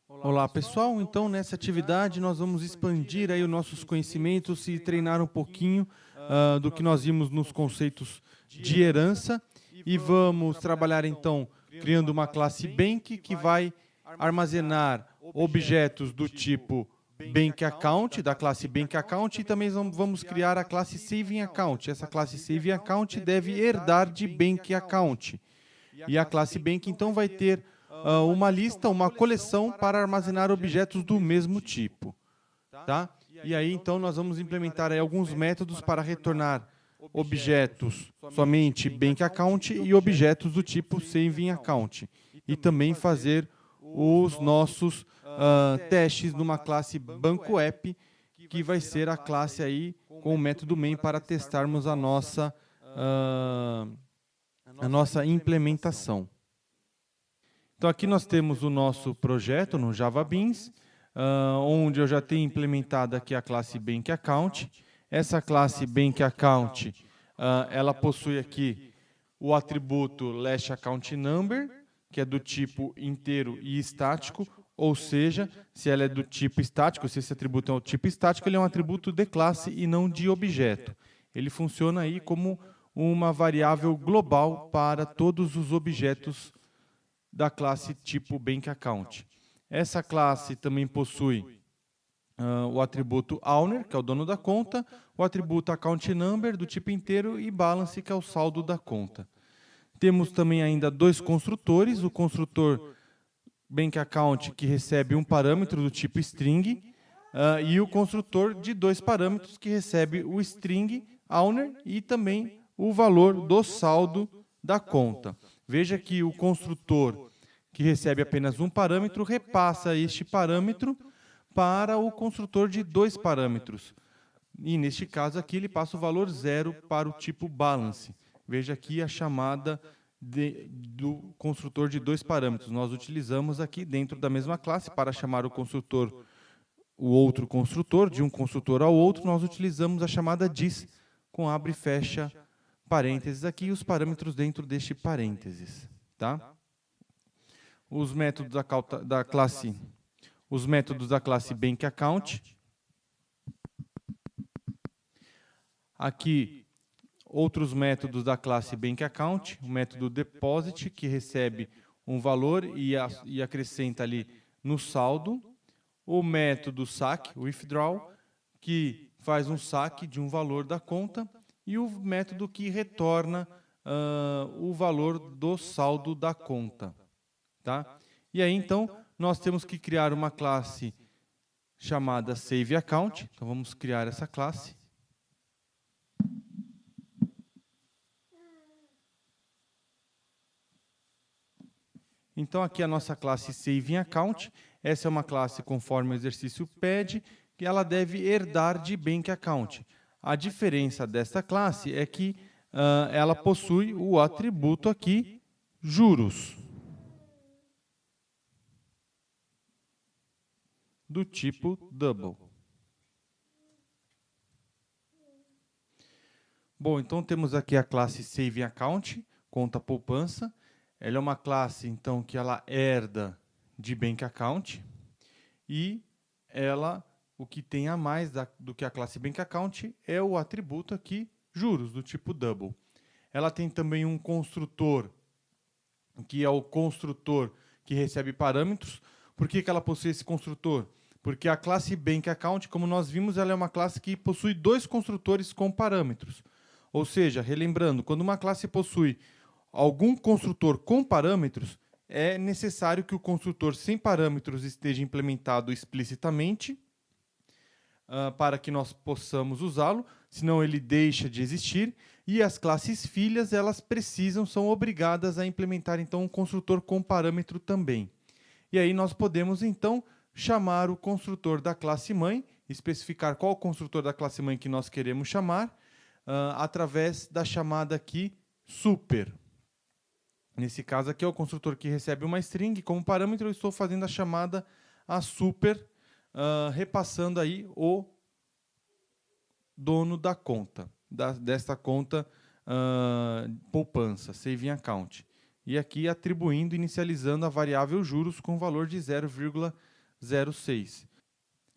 Olá pessoal, então nessa atividade nós vamos expandir aí os nossos conhecimentos e treinar um pouquinho do que nós vimos nos conceitos de herança e vamos trabalhar então criando uma classe Bank que vai armazenar objetos do tipo Bank Account, da classe Bank Account, e também vamos criar a classe Saving Account. Essa classe Saving Account deve herdar de Bank Account. E a classe Bank então vai ter uma lista, uma coleção para armazenar objetos do mesmo tipo, tá? E aí então nós vamos implementar aí alguns métodos para retornar objetos somente Bank Account e objetos do tipo Saving Account. E também fazer os nossos testes numa classe Banco App, que vai ser a classe aí com o método main para testarmos a nossa implementação. Então aqui nós temos o nosso projeto no JavaBeans, onde eu já tenho implementado aqui a classe Bank Account. Essa classe Bank Account, ela possui aqui o atributo last account number, que é do tipo inteiro e estático, ou seja, se ela é do tipo estático, se esse atributo é o tipo estático, ele é um atributo de classe e não de objeto. Ele funciona aí como uma variável global para todos os objetos da classe tipo Bank Account. Essa classe também possui o atributo owner, que é o dono da conta, o atributo account number, do tipo inteiro, e balance, que é o saldo da conta. Temos também ainda dois construtores, o construtor Bank Account, que recebe um parâmetro do tipo string, e o construtor de dois parâmetros, que recebe o string owner e também o valor do saldo da conta. Veja que o construtor que recebe apenas um parâmetro repassa este parâmetro para o construtor de dois parâmetros. E neste caso aqui ele passa o valor 0 para o tipo balance. Veja aqui a chamada do construtor de dois parâmetros. Nós utilizamos aqui dentro da mesma classe para chamar o outro construtor, de um construtor ao outro, nós utilizamos a chamada dis, com abre e fecha parênteses aqui e os parâmetros dentro deste parênteses, tá? Os métodos da classe Bank Account. Aqui, outros métodos da classe Bank Account, o método Deposit, que recebe um valor e acrescenta ali no saldo. O método saque, withdraw, que faz um saque de um valor da conta. E o método que retorna o valor do saldo da conta. Tá? E aí, então, nós temos que criar uma classe chamada Save Account. Então, vamos criar essa classe. Então, aqui a nossa classe Saving Account. Essa é uma classe conforme o exercício pede, que ela deve herdar de Bank Account. A diferença desta classe é que ela possui o atributo aqui, juros, do tipo double. Bom, então temos aqui a classe Saving Account, conta poupança. Ela é uma classe, então, que ela herda de Bank Account e o que tem a mais do que a classe Bank Account é o atributo aqui, juros, do tipo double. Ela tem também um construtor, que é o construtor que recebe parâmetros. Por que ela possui esse construtor? Porque a classe Bank Account, como nós vimos, ela é uma classe que possui dois construtores com parâmetros. Ou seja, relembrando, quando uma classe possui algum construtor com parâmetros, é necessário que o construtor sem parâmetros esteja implementado explicitamente para que nós possamos usá-lo, senão ele deixa de existir. E as classes filhas, elas são obrigadas a implementar então um construtor com parâmetro também. E aí nós podemos então chamar o construtor da classe mãe, especificar qual o construtor da classe mãe que nós queremos chamar, através da chamada aqui super. Nesse caso aqui é o construtor que recebe uma string como parâmetro. Eu estou fazendo a chamada a super, repassando aí o dono da conta, desta conta poupança, Saving Account. E aqui atribuindo, inicializando a variável juros com valor de 0,01. 06.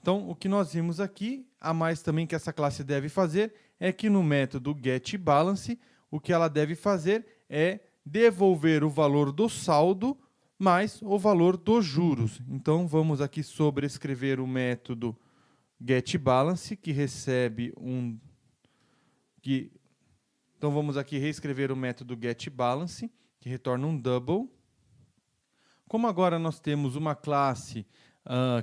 Então, o que nós vimos aqui, a mais também que essa classe deve fazer, é que no método getBalance, o que ela deve fazer é devolver o valor do saldo mais o valor dos juros. Então, vamos aqui sobrescrever o método getBalance, que recebe um... Então, vamos aqui reescrever o método getBalance, que retorna um double. Como agora nós temos uma classe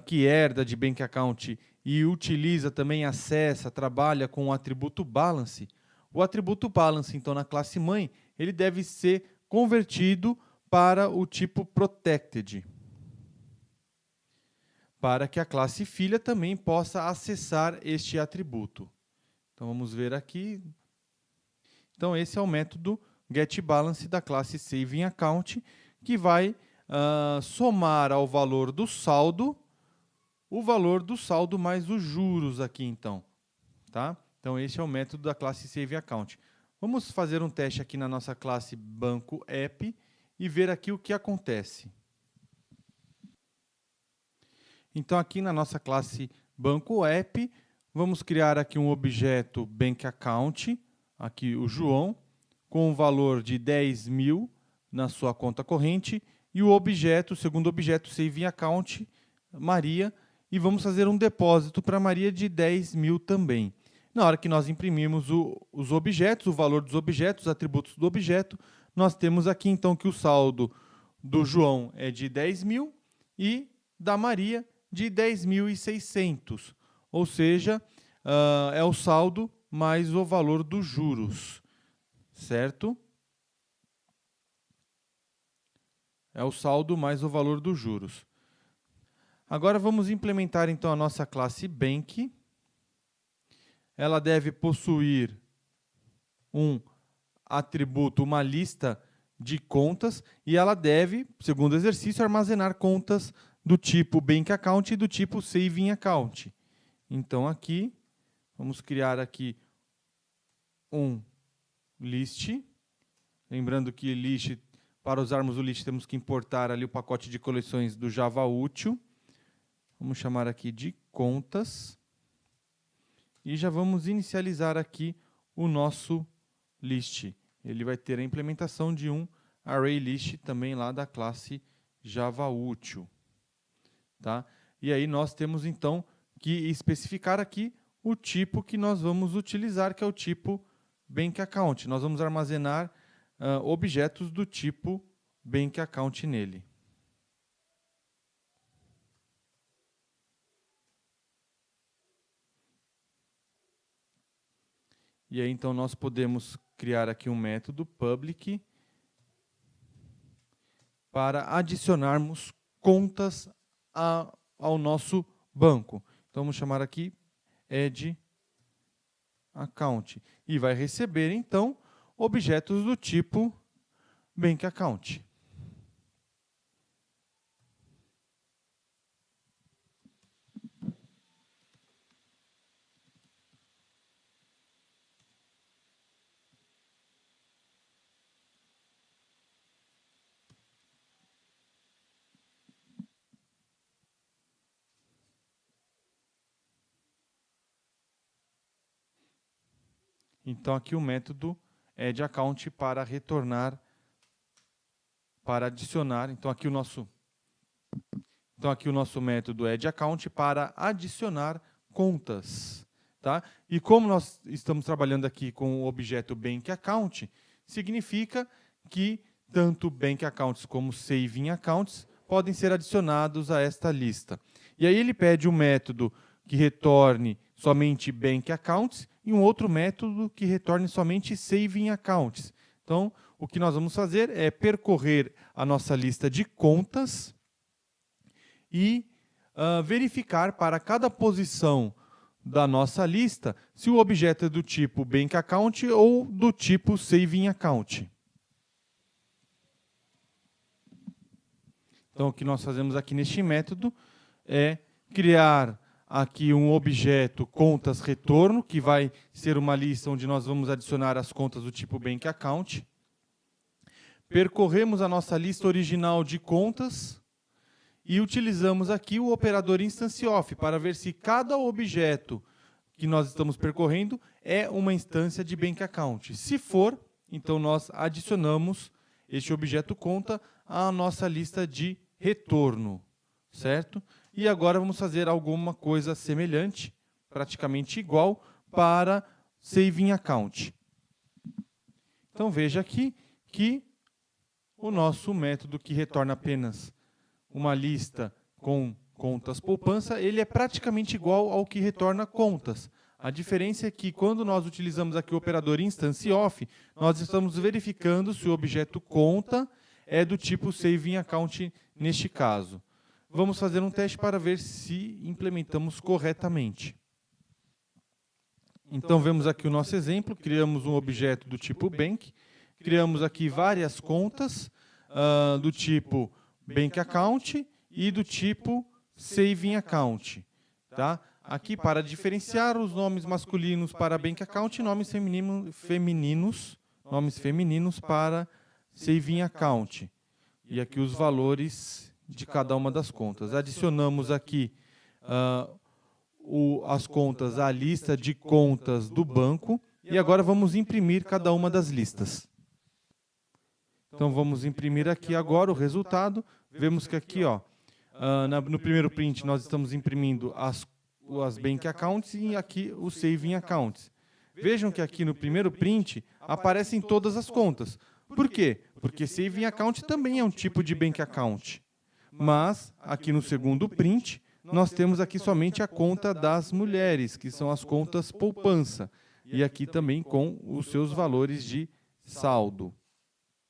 que herda de Bank Account e utiliza também, acessa, trabalha com o atributo balance, o atributo balance, então, na classe mãe, ele deve ser convertido para o tipo protected, para que a classe filha também possa acessar este atributo. Então, vamos ver aqui. Então, esse é o método getBalance da classe SavingAccount, que vai somar ao valor do saldo, o valor do saldo mais os juros aqui, então. Tá? Então, esse é o método da classe SavingAccount. Vamos fazer um teste aqui na nossa classe Banco App e ver aqui o que acontece. Então, aqui na nossa classe Banco App, vamos criar aqui um objeto Bank Account, aqui o João, com o valor de 10.000 na sua conta corrente, e o objeto, o segundo objeto, SavingAccount, Maria, e vamos fazer um depósito para Maria de 10.000 também. Na hora que nós imprimimos os objetos, o valor dos objetos, os atributos do objeto, nós temos aqui então que o saldo do João é de 10.000 e da Maria de 10.600, ou seja, é o saldo mais o valor dos juros, certo? É o saldo mais o valor dos juros. Agora vamos implementar então a nossa classe Bank. Ela deve possuir um atributo, uma lista de contas, e ela deve, segundo o exercício, armazenar contas do tipo Bank Account e do tipo Saving Account. Então aqui, vamos criar aqui um list. Lembrando que list, para usarmos o list, temos que importar ali o pacote de coleções do Java Útil. Vamos chamar aqui de contas. E já vamos inicializar aqui o nosso list. Ele vai ter a implementação de um ArrayList também lá da classe Java Útil. Tá? E aí nós temos então que especificar aqui o tipo que nós vamos utilizar, que é o tipo Bank Account. Nós vamos armazenar objetos do tipo Bank Account nele. E aí, então, nós podemos criar aqui um método public para adicionarmos contas ao nosso banco. Então, vamos chamar aqui add account. E vai receber, então, objetos do tipo Bank Account. Então, aqui o método addAccount para retornar, para adicionar. Então, aqui o nosso método addAccount para adicionar contas. Tá? E como nós estamos trabalhando aqui com o objeto Bank Account, significa que tanto Bank Accounts como Saving Accounts podem ser adicionados a esta lista. E aí ele pede um método que retorne somente Bank Accounts e um outro método que retorne somente Saving Accounts. Então, o que nós vamos fazer é percorrer a nossa lista de contas e verificar para cada posição da nossa lista se o objeto é do tipo Bank Account ou do tipo Saving Account. Então, o que nós fazemos aqui neste método é criar aqui um objeto contas retorno, que vai ser uma lista onde nós vamos adicionar as contas do tipo Bank Account. Percorremos a nossa lista original de contas e utilizamos aqui o operador instance_of para ver se cada objeto que nós estamos percorrendo é uma instância de bank account. Se for, então nós adicionamos este objeto conta à nossa lista de retorno, certo? E agora vamos fazer alguma coisa semelhante, praticamente igual, para saving account. Então veja aqui que o nosso método que retorna apenas uma lista com contas poupança, ele é praticamente igual ao que retorna contas. A diferença é que quando nós utilizamos aqui o operador instance_of, nós estamos verificando se o objeto conta é do tipo saving account neste caso. Vamos fazer um teste para ver se implementamos corretamente. Então vemos aqui o nosso exemplo, criamos um objeto do tipo bank, criamos aqui várias contas do tipo bank account e do tipo saving account, tá? Aqui, para diferenciar os nomes masculinos para bank account e nomes femininos para saving account. E aqui os valores de cada uma das contas. Adicionamos aqui as contas à lista de contas do banco e agora vamos imprimir cada uma das listas. Então vamos imprimir aqui agora o resultado. Vemos que aqui, no primeiro print nós estamos imprimindo as bank accounts e aqui os saving accounts. Vejam que aqui no primeiro print aparecem todas as contas. Por quê? Porque saving account também é um tipo de bank account. Mas aqui no segundo print nós temos aqui somente a conta das mulheres, que são as contas poupança. E aqui também com os seus valores de saldo.